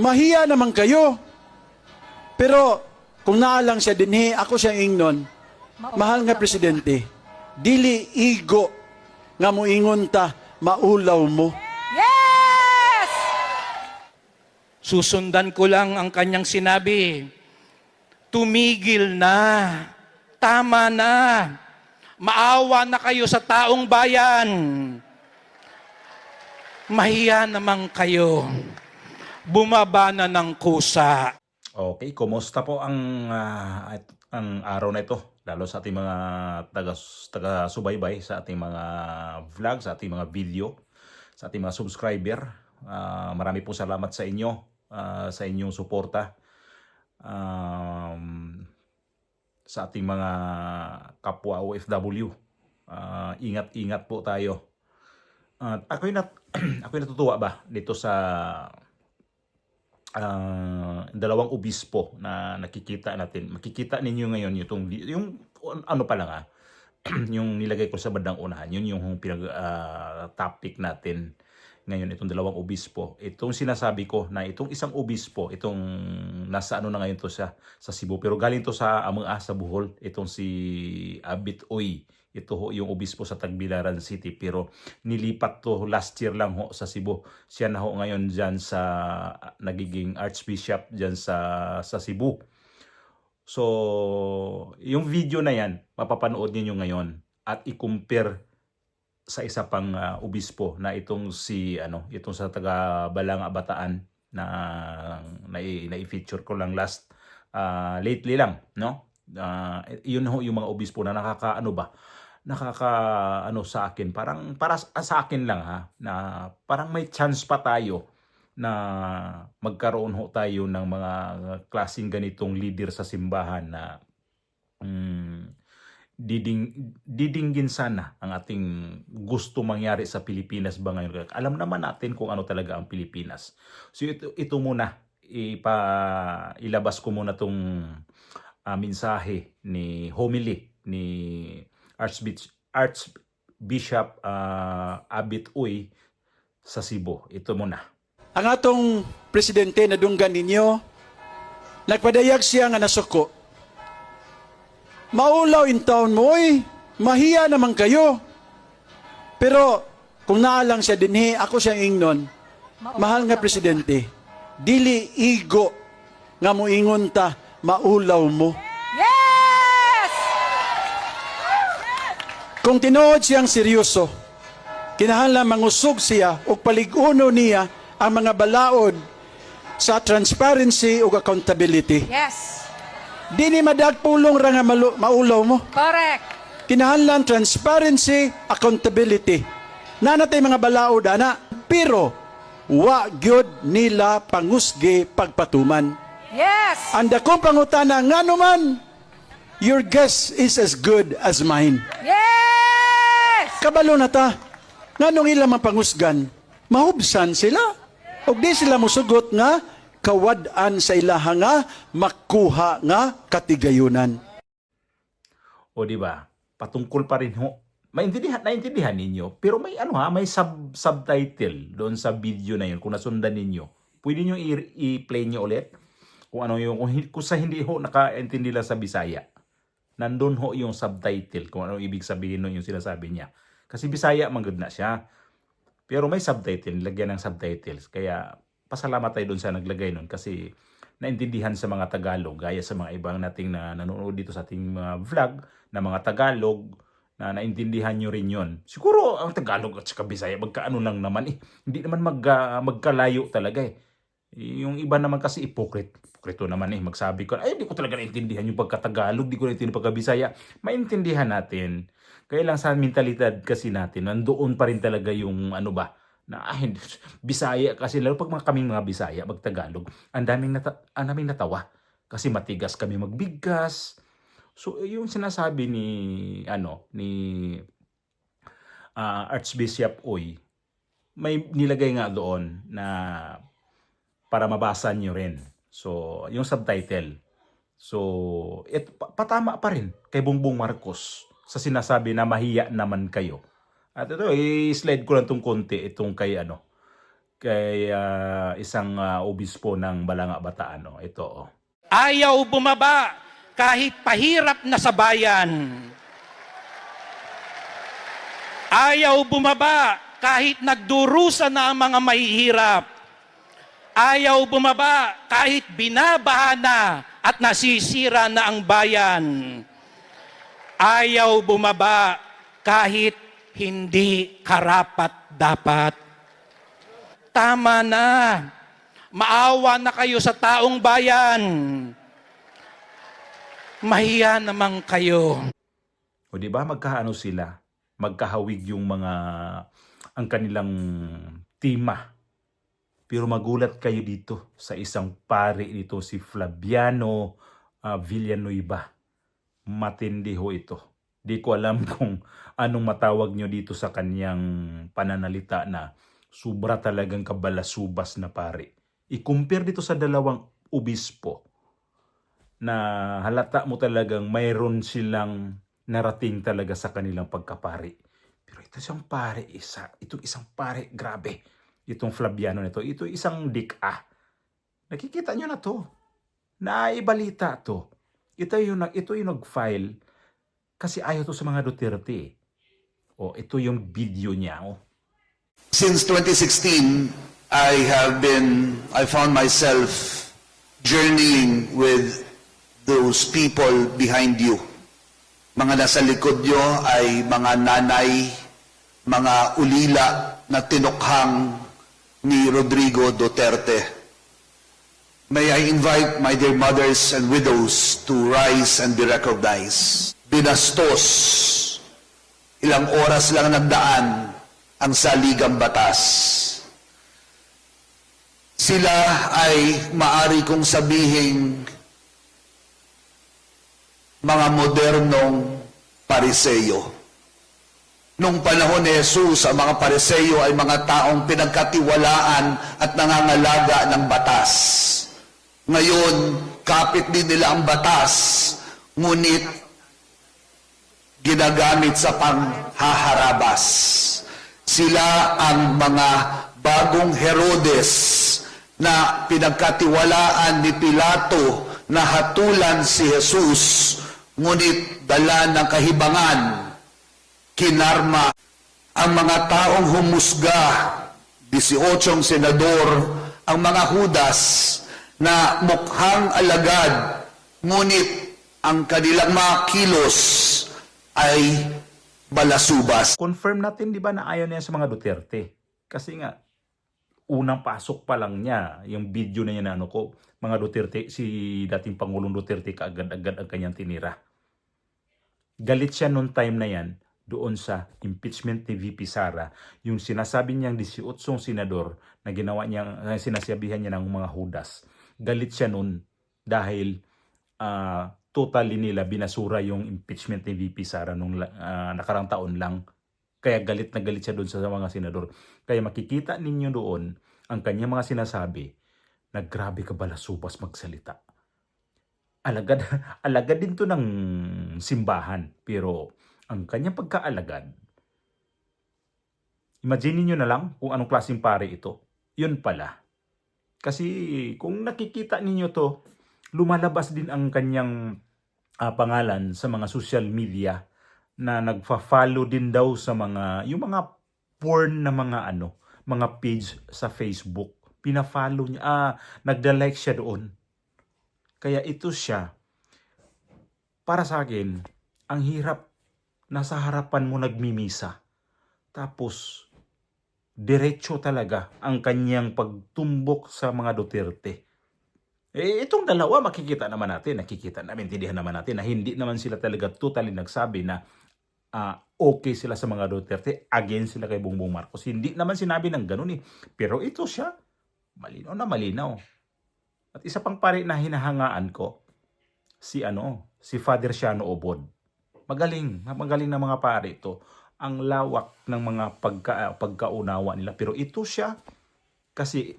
Mahiya naman kayo. Pero kung naalang siya dinhi, ako siyang ingnon, mahal nga presidente, dili igo nga moingon ta, maulaw mo. Yes! Susundan ko lang ang kanyang sinabi. Tumigil na. Tama na. Maawa na kayo sa taong bayan. Mahiya naman kayo. Bumaba na ng kusa. Okay, kumusta po ang araw na ito? Lalo sa ating mga taga-subaybay, sa ating mga vlog, sa ating mga video, sa ating mga subscriber. Marami po salamat sa inyo, sa inyong suporta. Sa ating mga kapwa OFW. Ingat-ingat po tayo. Ako'y natutuwa ba dito sa dalawang obispo na nakikita natin. Makikita ninyo ngayon yung ano pa lang yung nilagay ko sa bandang unahan. Yun yung topic natin ngayon, itong dalawang obispo. Itong sinasabi ko na itong isang obispo, itong nasa ano na ngayon to sa Cebu, pero galing to sa sa Bohol, itong si Abit Uy. Ito ho yung obispo sa Tagbilaran City, pero nilipat to last year lang ho sa Cebu. Siya na ho ngayon dyan sa nagiging archbishop dyan sa Cebu. So, yung video na yan, mapapanood niyo ngayon at i-compare sa isa pang obispo na itong itong sa taga Balanga Bataan na i-feature ko lang lately lang, no? Yun ho yung mga obispo na nakaka sa akin, parang para sa akin lang na parang may chance pa tayo na magkaroon ho tayo ng mga klaseng ganitong leader sa simbahan na didinggin sana ang ating gusto mangyari sa Pilipinas ba ngayon. Alam naman natin kung ano talaga ang Pilipinas. So ito muna, ilabas ko muna tong mensahe ni homily ni Archbishop Abit Uy sa Cebu. Ito muna. Ang atong presidente na dunggan ninyo, nagpadayag siya nga nasuko. Maulaw in town mo, mahiya naman kayo. Pero kung naalang siya dinhi, ako siyang ingnon, mahal nga presidente, dili igo nga moingon ta, maulaw mo. Yes! Kung tinuod siyang seryoso, kinahanglan mangusog siya o paliguno niya ang mga balaod sa transparency o accountability. Yes. Di ni madagpulong ra nga maulaw mo. Correct. Kinahanglan transparency, accountability. Nanatay mga balaod ana, pero wa gyud nila pangusgi pagpatuman. Yes. Anda ko pangutana ngano man, your guess is as good as mine. Yes! Kabalo na ta. Nganong ilang mapangusgan, mahubsan sila. Og di sila musugot nga kawad-an sa ilaha nga makuha nga katigayunan. O di ba? Patungkol pa rin ho. Naintindihan ninyo, pero may may subtitle doon sa video na yun kung nasundan ninyo. Pwede niyo i-play niyo ulit kung ano yung kung sa hindi ho nakaintindi lang sa Bisaya. Nandun ho yung subtitle kung ano ibig sabihin nun yung sinasabi niya. Kasi Bisaya man gud na siya. Pero may subtitle, lagyan ng subtitles. Kaya pasalamat tayo doon sa naglagay nun kasi naintindihan sa mga Tagalog, gaya sa mga ibang nating na nanonood dito sa ating mga vlog na mga Tagalog na naintindihan nyo rin yon. Siguro ang Tagalog at saka Bisaya magkaano lang naman Hindi naman magkalayo talaga Yung iba naman kasi ipokrito naman magsabi ko, ay hindi ko talaga naintindihan yung pagka-Tagalog, di ko naintindihan pagka-Bisaya. Maintindihan natin. Kaya lang sa mentalidad kasi natin, nandoon pa rin talaga yung Bisaya kasi, lalo pag kaming mga Bisaya, mag-Tagalog, ang daming natawa. Kasi matigas kami magbigas. So, yung sinasabi ni Archbishop Uy, may nilagay nga doon na para mabasa nyo rin. So, yung subtitle. So, patama pa rin kay Bongbong Marcos sa sinasabi na mahiya naman kayo. At ito, i-slide ko lang itong konti, itong kay isang obispo ng Balanga Bataan. Oh. Ito, oh. Ayaw bumaba kahit pahirap na sa bayan. Ayaw bumaba kahit nagdurusa na ang mga mahihirap. Ayaw bumaba kahit binabaha na at nasisira na ang bayan. Ayaw bumaba kahit hindi karapat-dapat. Tama na. Maawa na kayo sa taong bayan. Mahiya naman kayo. O di ba magkaano sila? Magkahawig yung mga ang kanilang tema. Pero magulat kayo dito sa isang pare dito, si Flaviano Villanueva. Matindi ho ito. Di ko alam kung anong matawag nyo dito sa kanyang pananalita na sobra talagang kabalasubas na pare. I-compare dito sa dalawang obispo na halata mo talagang mayroon silang narating talaga sa kanilang pagkapari. Pero ito isang pare, itong isang pare, grabe. Itong Flaviano nito, ito isang dika. Nakikita nyo na to. Naibalita to. Ito yung nag-file kasi ayaw to sa mga Duterte. O, ito yung video niya. Oh. Since 2016, I found myself journeying with those people behind you. Mga nasa likod nyo ay mga nanay, mga ulila na tinukhang ni Rodrigo Duterte. May I invite my dear mothers and widows to rise and be recognized. Binastos, ilang oras lang nagdaan ang saligang batas. Sila ay maari kong sabihing mga modernong pariseyo. Nung panahon ni Jesus, ang mga pariseyo ay mga taong pinagkatiwalaan at nangangalaga ng batas. Ngayon, kapit din nila ang batas, ngunit ginagamit sa panghaharabas. Sila ang mga bagong Herodes na pinagkatiwalaan ni Pilato na hatulan si Jesus, ngunit dala ng kahibangan, kinarma ang mga taong humusga, 18 senador, ang mga Hudas na mukhang alagad, ngunit ang kanilang mga kilos ay balasubas. Confirm natin, di ba, na ayaw niya sa mga Duterte. Kasi nga, unang pasok pa lang niya, yung video na niya na mga Duterte, si dating Pangulong Duterte, kaagad-agad ang kanyang tinira. Galit siya noong time na yan, doon sa impeachment ni VP Sara, yung sinasabi niyang 18 senador na ginawa niyang, sinasabihan niya ng mga Hudas. Galit siya noon dahil totally nila binasura yung impeachment ni VP Sara nung nakarang taon lang. Kaya galit na galit siya doon sa mga senador. Kaya makikita ninyo doon ang kanyang mga sinasabi na grabe ka balasubas magsalita. Alagad din to ng simbahan. Pero ang kanyang pagkaalagad, imagine niyo na lang kung anong klaseng pare ito. Yun pala. Kasi kung nakikita ninyo to, lumalabas din ang kanyang pangalan sa mga social media na nagfa-follow din daw sa yung mga porn na mga page sa Facebook. Pina-follow niya, nagda-like siya doon. Kaya ito siya, para sa akin, ang hirap, nasa harapan mo nagmimisa. Tapos, diretso talaga ang kanyang pagtumbok sa mga Duterte. Itong dalawa, nakikita namin, tindihan naman natin na hindi naman sila talaga totally nagsabi na okay sila sa mga Duterte, against sila kay Bongbong Marcos. Hindi naman sinabi ng ganun eh. Pero ito siya, malinaw na malinaw. At isa pang pare na hinahangaan ko, si Father Siano Obod. Magaling na mga pare ito. Ang lawak ng mga pagkaunawa nila. Pero ito siya, kasi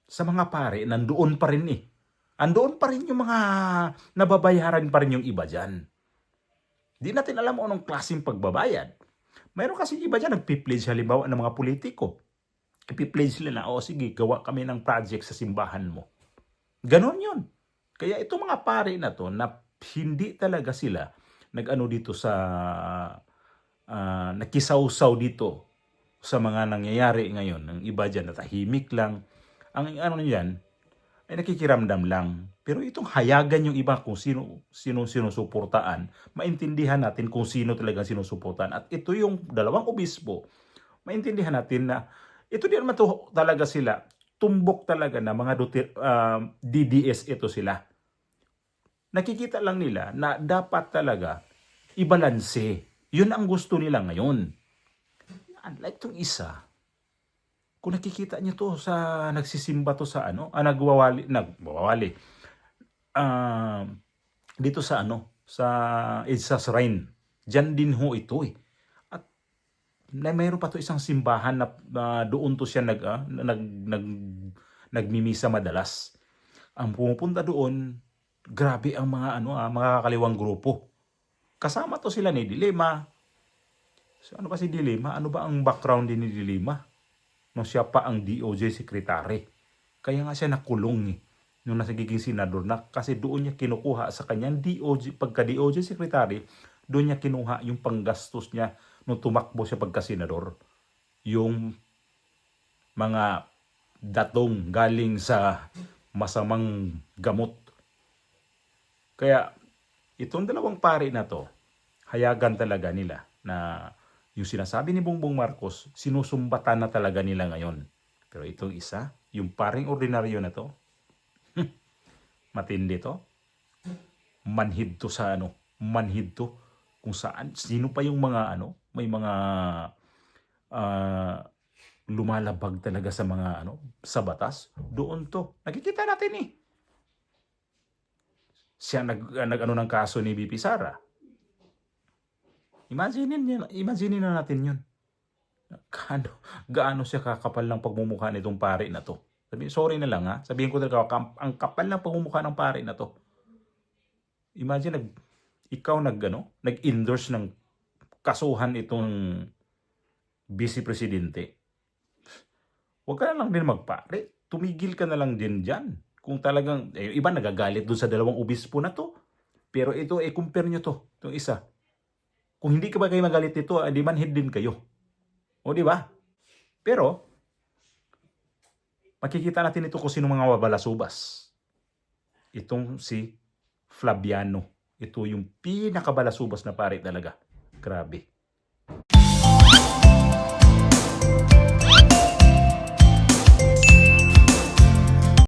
sa mga pare, nandoon pa rin eh. Andoon pa rin yung mga nababayaran pa rin yung iba dyan. Di natin alam anong klaseng pagbabayad. Mayroon kasi iba dyan, nagpipledge halimbawa ng mga politiko. ipipledge nila na, o sige, gawa kami ng project sa simbahan mo. Ganon yun. Kaya itong mga pare na to, na hindi talaga sila nag-ano dito sa, nakisawsaw dito sa mga nangyayari ngayon. Ang iba dyan, natahimik lang. Ang ano niyan, ay nakikiramdam lang. Pero itong hayagan yung iba kung sino sinusuportaan, maintindihan natin kung sino talaga sinusuportaan. At ito yung dalawang obispo, maintindihan natin na ito din naman to talaga sila. Tumbok talaga na mga DDS ito sila. Nakikita lang nila na dapat talaga ibalanse. Yun ang gusto nila ngayon. Unlike itong isa, kung nakikita niyo to sa nagsisimba to sa nagwawali dito sa sa Edsa Shrine. Diyan din ho ito eh. At mayroon pa to isang simbahan na doon to siya nagmimisa madalas. Ang pumupunta doon, grabe ang mga mga kakaliwang grupo. Kasama to sila ni Dilima. So, ano ba si Dilima? Ano ba ang background din ni Dilima? No, siya pa ang DOJ secretary. Kaya nga siya nakulong nung nasagiging senador na kasi doon niya kinukuha sa kanyang pagka-DOJ secretary, doon niya kinuha yung panggastos niya nung tumakbo siya pagka-senador. Yung mga datong galing sa masamang gamot. Kaya itong dalawang pare na to, hayagan talaga nila na yung sinasabi ni Bongbong Marcos, sinusumbatan na talaga nila ngayon. Pero itong isa, yung paring ordinaryo na to, matindi to. Manhid to sa manhid to kung saan, sino pa yung mga may mga lumalabag talaga sa mga sa batas, doon to. Nakikita natin eh. Siya ng kaso ni BP Sara. Imagine na natin yun. Gaano siya kakapal ng pagmumukha nitong pare na to. Sorry na lang ha. Sabihin ko talaga, ang kapal ng pagmumukha ng pare na to. Imagine, ikaw nag-endorse ng kasuhan itong vice presidente. Huwag ka na lang din magpare. Tumigil ka na lang din dyan. Kung talagang, iba nagagalit dun sa dalawang obispo na to. Pero ito, compare nyo to. Itong isa. Kung hindi ka ba kayo magalit dito, di manhid din kayo. O di ba? Pero, makikita natin ito kung sino mga wabalasubas. Itong si Flaviano. Ito yung pinakabalasubas na pare talaga. Grabe.